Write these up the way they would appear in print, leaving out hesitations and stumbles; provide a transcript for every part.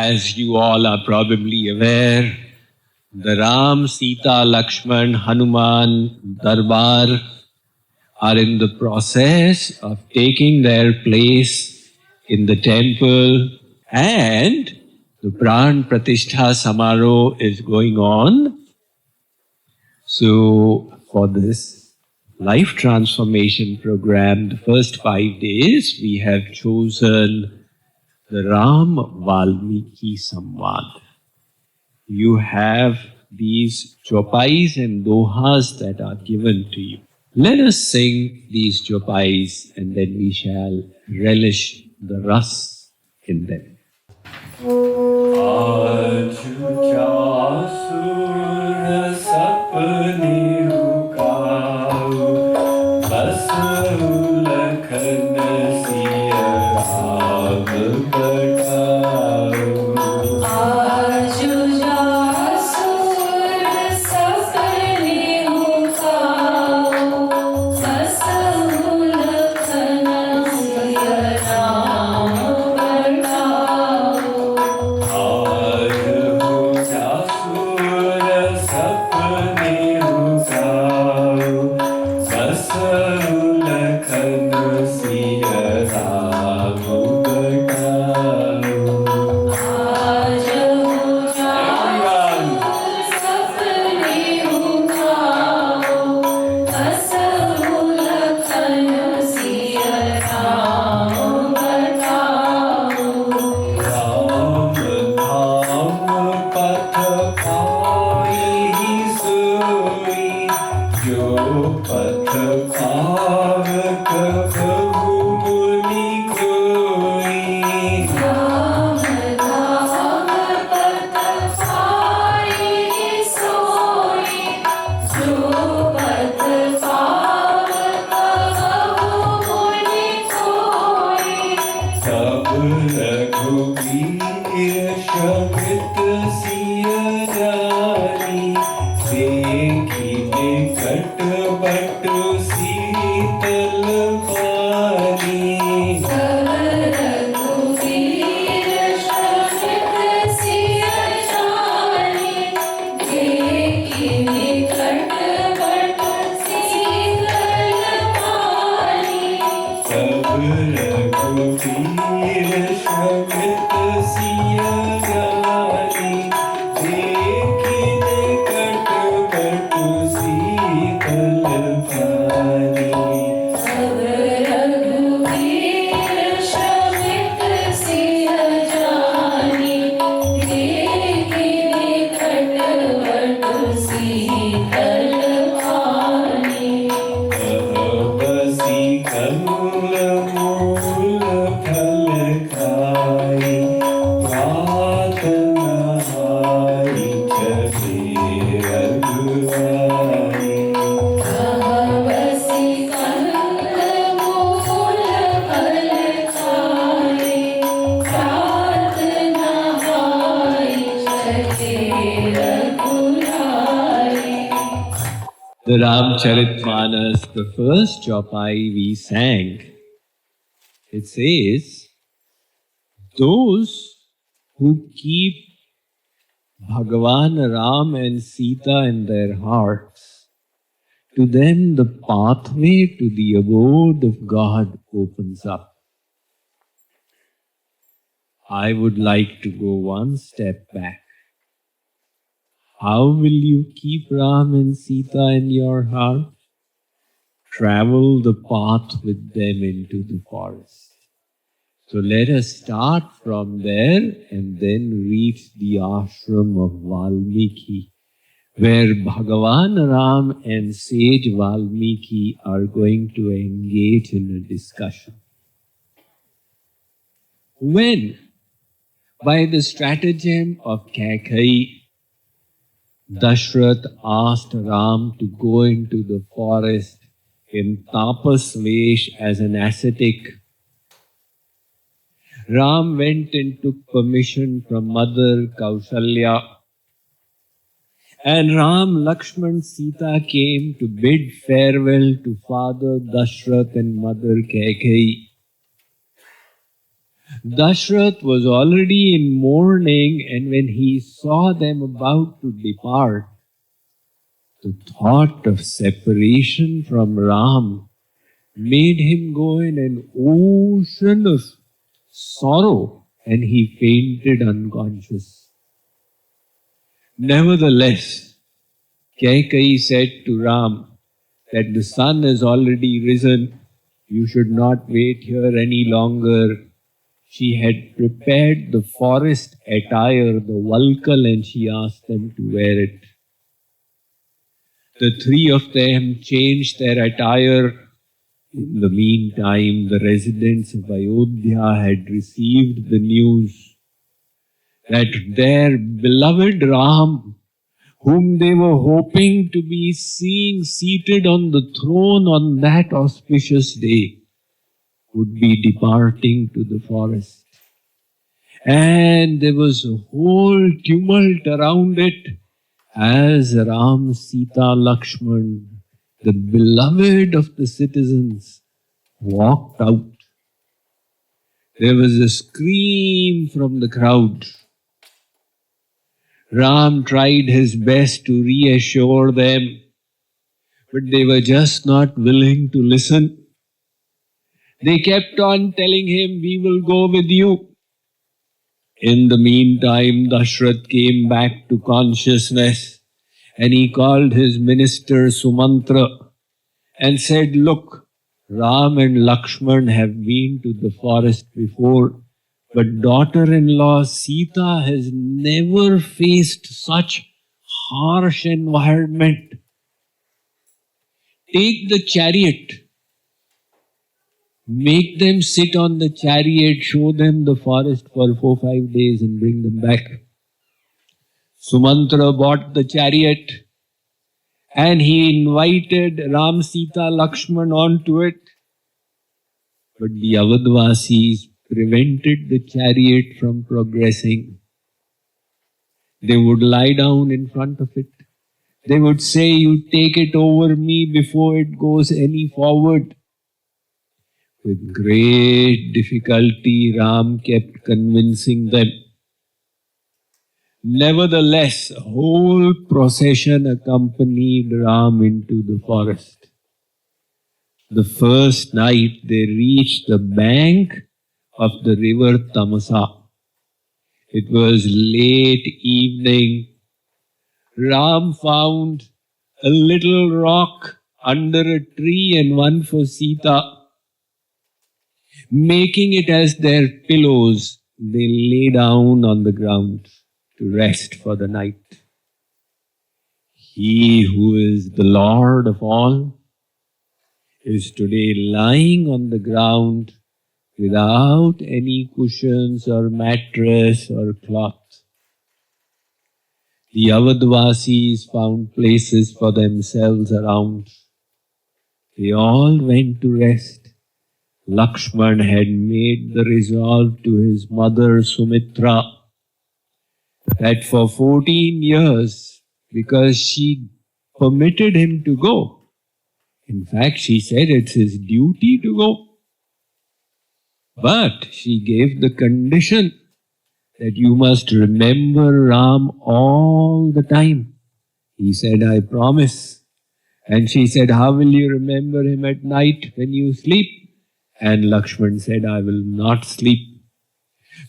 as you all are probably aware, the Ram, Sita, Lakshman, Hanuman, Darbar are in the process of taking their place in the temple, and the Pran Pratishtha Samaro is going on. So, for this life transformation program, the first 5 days, we have chosen the Ram Valmiki Samvad. You have these chopais and dohas that are given to you. Let us sing these chopais and then we shall relish the ras in them. The Ramcharitmanas, the first chopai we sang, it says, those who keep Bhagavan Ram and Sita in their hearts, to them the pathway to the abode of God opens up. I would like to go one step back. How will you keep Ram and Sita in your heart? Travel the path with them into the forest. So let us start from there and then reach the ashram of Valmiki, where Bhagavan Ram and sage Valmiki are going to engage in a discussion. When, by the stratagem of Kaikeyi, Dashrath asked Ram to go into the forest in tapas vesh as an ascetic, Ram went and took permission from Mother Kaushalya, and Ram, Lakshman, Sita came to bid farewell to Father Dashrath and Mother Kaikeyi. Dashrath was already in mourning, and when he saw them about to depart, the thought of separation from Ram made him go in an ocean of sorrow, and he fainted unconscious. Nevertheless, Kaikeyi said to Ram that the sun has already risen, you should not wait here any longer. She had prepared the forest attire, the valkal, and she asked them to wear it. The three of them changed their attire. In the meantime, the residents of Ayodhya had received the news that their beloved Ram, whom they were hoping to be seeing seated on the throne on that auspicious day, would be departing to the forest. And there was a whole tumult around it as Ram, Sita, Lakshman, the beloved of the citizens, walked out. There was a scream from the crowd. Ram tried his best to reassure them, but they were just not willing to listen. They kept on telling him, we will go with you. In the meantime, Dashrath came back to consciousness, and he called his minister Sumantra and said, look, Ram and Lakshman have been to the forest before, but daughter-in-law Sita has never faced such harsh environment. Take the chariot. Make them sit on the chariot, show them the forest for 4-5 days and bring them back. Sumantra bought the chariot and he invited Ram, Sita, Lakshman onto it. But the Awadhvasis prevented the chariot from progressing. They would lie down in front of it. They would say, you take it over me before it goes any forward. With great difficulty, Ram kept convincing them. Nevertheless, a whole procession accompanied Ram into the forest. The first night they reached the bank of the river Tamasa. It was late evening. Ram found a little rock under a tree and one for Sita. Making it as their pillows, they lay down on the ground to rest for the night. He who is the Lord of all is today lying on the ground without any cushions or mattress or cloth. The Awadhvasis found places for themselves around. They all went to rest. Lakshman had made the resolve to his mother Sumitra that for 14 years, because she permitted him to go, in fact, she said it's his duty to go. But she gave the condition that you must remember Ram all the time. He said, I promise. And she said, how will you remember him at night when you sleep? And Lakshman said, I will not sleep.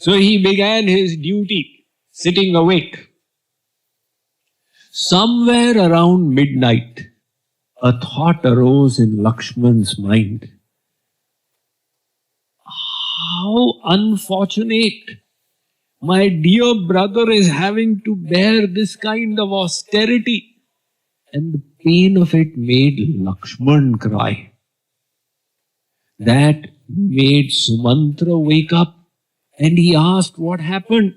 So he began his duty, sitting awake. Somewhere around midnight, a thought arose in Lakshman's mind. How unfortunate! My dear brother is having to bear this kind of austerity. And the pain of it made Lakshman cry. That made Sumantra wake up and he asked what happened.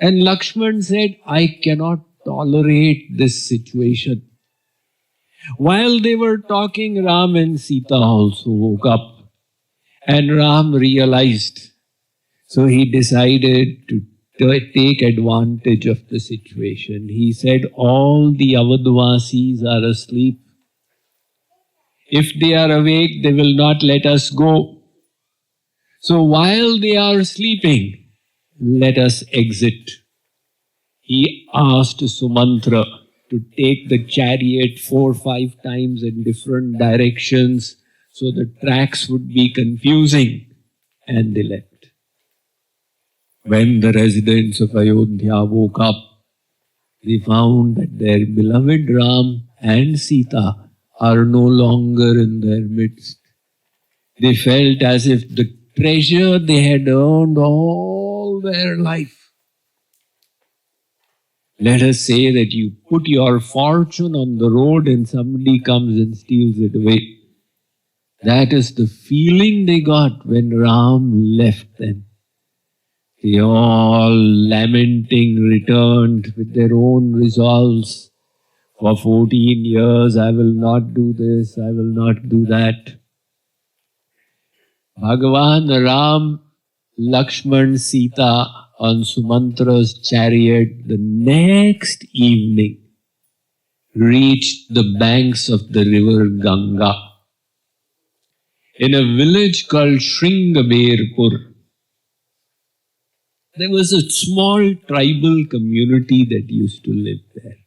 And Lakshman said, I cannot tolerate this situation. While they were talking, Ram and Sita also woke up. And Ram realized. So he decided to take advantage of the situation. He said, all the Awadhvasis are asleep. If they are awake, they will not let us go. So while they are sleeping, let us exit. He asked Sumantra to take the chariot 4 or 5 times in different directions so the tracks would be confusing, and they left. When the residents of Ayodhya woke up, they found that their beloved Ram and Sita are no longer in their midst. They felt as if the treasure they had earned all their life. Let us say that you put your fortune on the road and somebody comes and steals it away. That is the feeling they got when Ram left them. They all lamenting returned with their own resolves. For 14 years I will not do this, I will not do that. Bhagavan Ram, Lakshman, Sita on Sumantra's chariot the next evening reached the banks of the river Ganga in a village called Shringaberpur. There was a small tribal community that used to live there.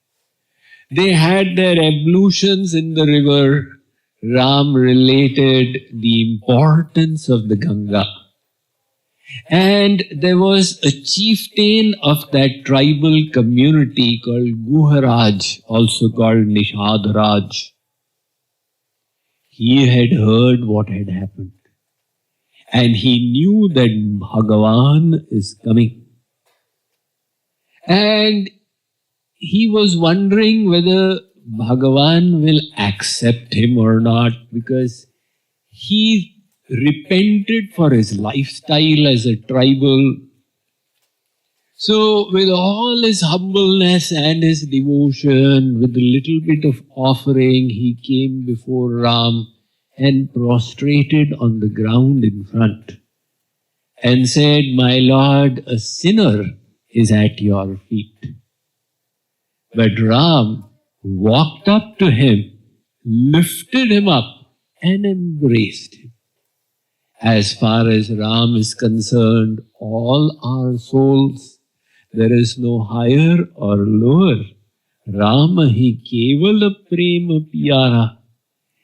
They had their ablutions in the river. Ram related the importance of the Ganga. And there was a chieftain of that tribal community called Guha Raj, also called Nishad Raj. He had heard what had happened. And he knew that Bhagavan is coming. And he was wondering whether Bhagavan will accept him or not, because he repented for his lifestyle as a tribal. So with all his humbleness and his devotion, with a little bit of offering, he came before Ram and prostrated on the ground in front and said, "My Lord, a sinner is at your feet." But Ram walked up to him, lifted him up and embraced him. As far as Ram is concerned, all our souls, there is no higher or lower. Rama hi kevala prema pyara.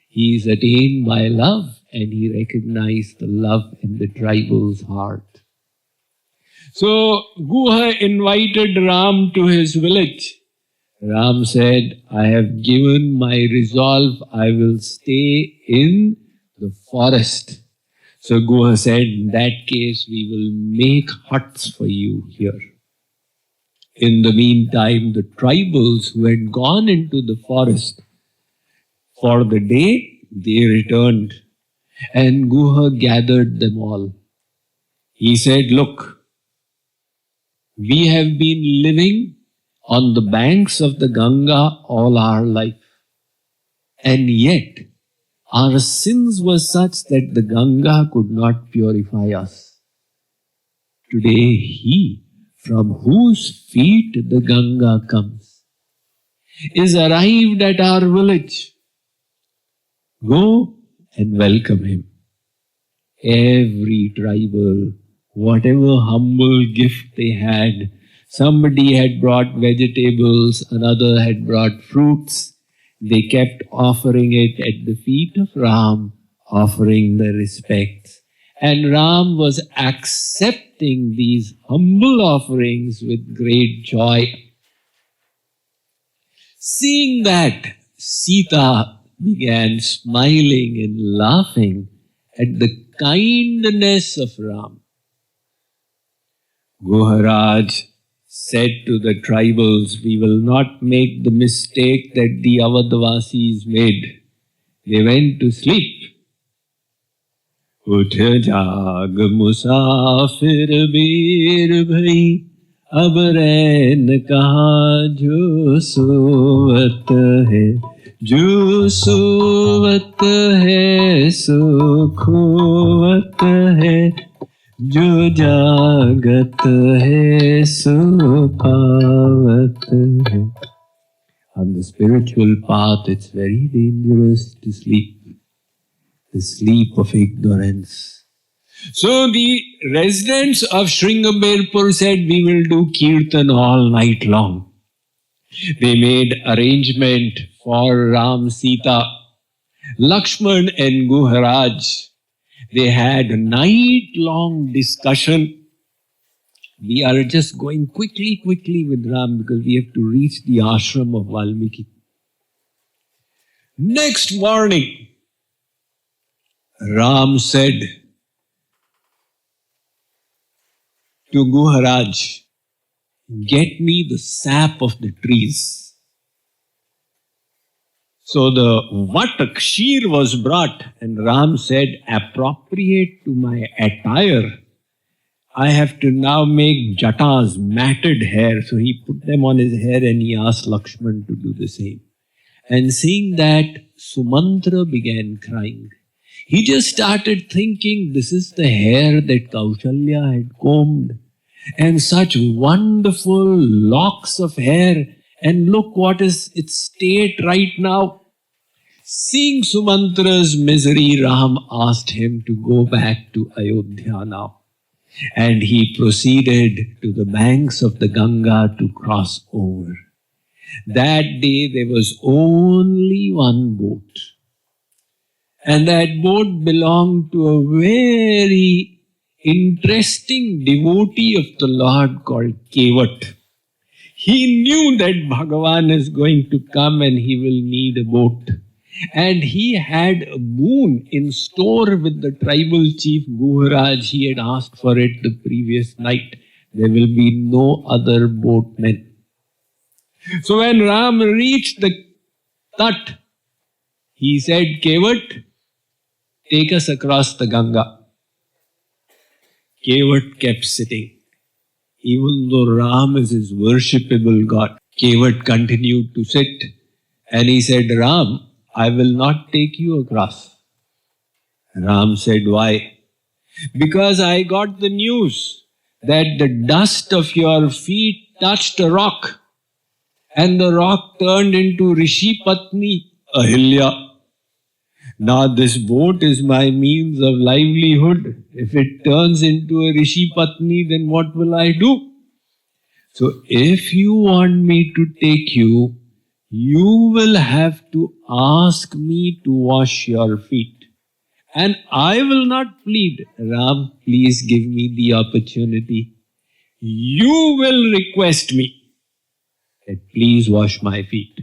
He is attained by love, and he recognized the love in the tribal's heart. So Guha invited Ram to his village. Ram said, "I have given my resolve, I will stay in the forest." So Guha said, "In that case, we will make huts for you here." In the meantime, the tribals who had gone into the forest for the day, they returned, and Guha gathered them all. He said, "Look, we have been living on the banks of the Ganga all our life, and yet our sins were such that the Ganga could not purify us. Today he, from whose feet the Ganga comes, is arrived at our village. Go and welcome him." Every tribal, whatever humble gift they had, somebody had brought vegetables, another had brought fruits. They kept offering it at the feet of Ram, offering the respects. And Ram was accepting these humble offerings with great joy. Seeing that, Sita began smiling and laughing at the kindness of Ram. Guha Raj said to the tribals, "We will not make the mistake that the Avadvasis made." They went to sleep. Uth jaag musafir bir bhai, ab rain kaha jo sovat hai, jo sovat hai so khovat hai, jo jagat hai so pavat hai. On the spiritual path, it's very dangerous to sleep. The sleep of ignorance. So the residents of Sringaberpur said, we will do kirtan all night long. They made arrangement for Ram, Sita, Lakshman and Guha Raj. They had a night-long discussion. We are just going quickly with Ram because we have to reach the ashram of Valmiki. Next morning, Ram said to Guha Raj, get me the sap of the trees. So the Vatak Kshir was brought and Ram said, appropriate to my attire, I have to now make jatas, matted hair. So he put them on his hair and he asked Lakshman to do the same. And seeing that, Sumantra began crying. He just started thinking, this is the hair that Kaushalya had combed. And such wonderful locks of hair. And look what is its state right now. Seeing Sumantra's misery, Ram asked him to go back to Ayodhya now. And he proceeded to the banks of the Ganga to cross over. That day there was only one boat. And that boat belonged to a very interesting devotee of the Lord called Kevat. He knew that Bhagavan is going to come and he will need a boat. And he had a boon in store with the tribal chief Guha Raj. He had asked for it the previous night. There will be no other boatmen. So when Ram reached the Tat, he said, Kevat, take us across the Ganga. Kevat kept sitting. Even though Ram is his worshipable God, Kevat continued to sit. And he said, Ram, I will not take you across. Ram said, why? Because I got the news that the dust of your feet touched a rock and the rock turned into Rishi Patni, Ahilya. Now this boat is my means of livelihood. If it turns into a Rishi Patni, then what will I do? So if you want me to take you, you will have to ask me to wash your feet. And I will not plead, Ram, please give me the opportunity. You will request me that please wash my feet.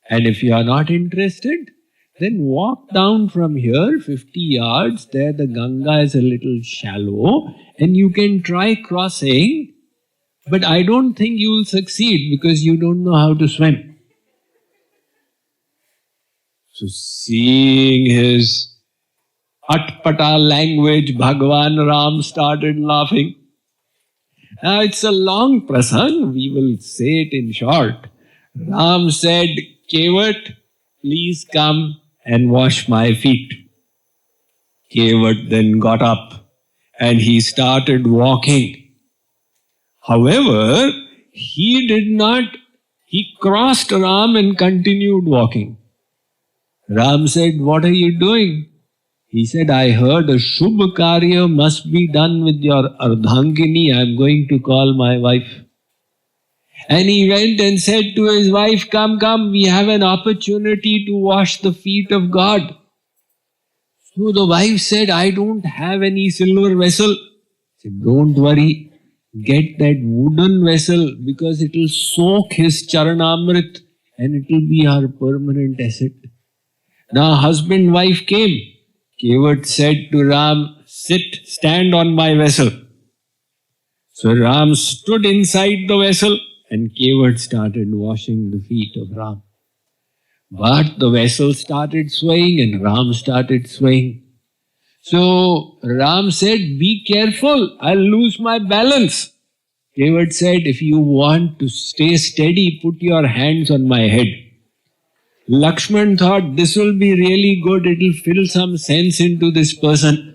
And if you are not interested, then walk down from here 50 yards. There the Ganga is a little shallow and you can try crossing. But I don't think you will succeed because you don't know how to swim. So seeing his atpata language, Bhagavan Ram started laughing. Now it's a long prasang, we will say it in short. Ram said, Kevat, please come and wash my feet. Kevat then got up and he started walking. However, he crossed Ram and continued walking. Ram said, what are you doing? He said, I heard a Shubh Karya must be done with your Ardhangini. I am going to call my wife. And he went and said to his wife, come, we have an opportunity to wash the feet of God. So the wife said, I don't have any silver vessel. He said, don't worry, get that wooden vessel because it will soak his charanamrit and it will be our permanent asset. Now husband, wife came. Kevat said to Ram, stand on my vessel. So Ram stood inside the vessel and Kevat started washing the feet of Ram. But the vessel started swaying and Ram started swaying. So Ram said, be careful, I'll lose my balance. Kevat said, if you want to stay steady, put your hands on my head. Lakshman thought, this will be really good, it will fill some sense into this person.